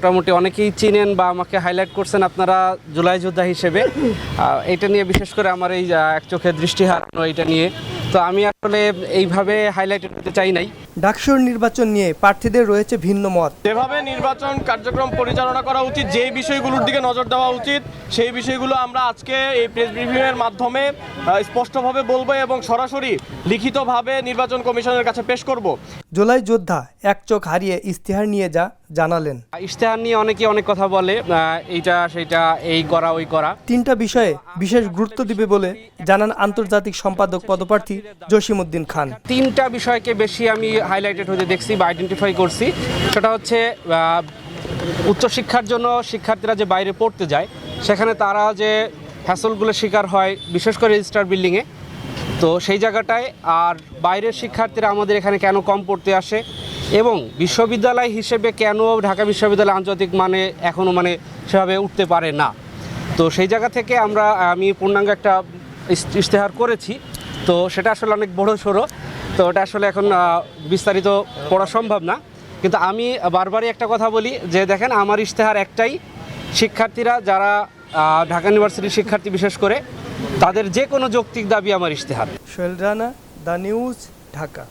মোটামুটি অনেকেই চিনেন বা আমাকে হাইলাইট করছেন আপনারা জুলাই যোদ্ধা হিসেবে। এটা নিয়ে বিশেষ করে আমার এই এক চোখে দৃষ্টি হারানো এটা নিয়ে, তো আমি আসলে এইভাবে হাইলাইটেড হতে চাই নাই। ডাকসুর নির্বাচন নিয়ে প্রার্থীদের রয়েছে ভিন্ন মত। যেভাবে নির্বাচন কার্যক্রম পরিচালনা করা উচিত, যেই বিষয়গুলোর দিকে নজর দেওয়া উচিত, সেই বিষয়গুলো আমরা আজকে এই প্রেস ব্রিফিংয়ের মাধ্যমে স্পষ্টভাবে বলবো এবং সরাসরি লিখিতভাবে নির্বাচন কমিশনের কাছে পেশ করব। জুলাই যোদ্ধা এক চোখ হারিয়ে ইস্তেহার নিয়ে জানালেন। ইশতেহার নিয়ে অনেকে অনেক কথা বলে, এইটা সেইটা, এই করা ওই করা। 3টা বিষয়ে বিশেষ গুরুত্ব দিবে বলে জানান আন্তর্জাতিক সম্পাদক পদপ্রার্থী জসিমউদ্দিন খান। 3টা বিষয়কে বেশি আমি হাইলাইটেড হতে দেখছি বা আইডেন্টিফাই করছি। সেটা হচ্ছে উচ্চশিক্ষার জন্য শিক্ষার্থীরা যে বাইরে পড়তে যায়, সেখানে তারা যে হ্যাসলগুলো শিকার হয়, বিশেষ করে রেজিস্টার বিল্ডিংয়ে, তো সেই জায়গাটায়। আর বাইরের শিক্ষার্থীরা আমাদের এখানে কেন কম পড়তে আসে, এবং বিশ্ববিদ্যালয় হিসেবে কেন ঢাকা বিশ্ববিদ্যালয় আন্তর্জাতিক মানে এখনও মানে সেভাবে উঠতে পারে না। তো সেই জায়গা থেকে আমি পূর্ণাঙ্গ একটা ইশতেহার করেছি। তো সেটা আসলে অনেক বড় সড়ো, তো ওটা আসলে এখন বিস্তারিত পড়া সম্ভব না। কিন্তু আমি বারবারই একটা কথা বলি যে দেখেন, আমার ইশতেহার একটাই, শিক্ষার্থীরা যারা ঢাকা ইউনিভার্সিটির শিক্ষার্থী বিশেষ করে, তাদের যে কোনো যৌক্তিক দাবি আমার ইশতেহার। Sohel Rana, the news, Dhaka.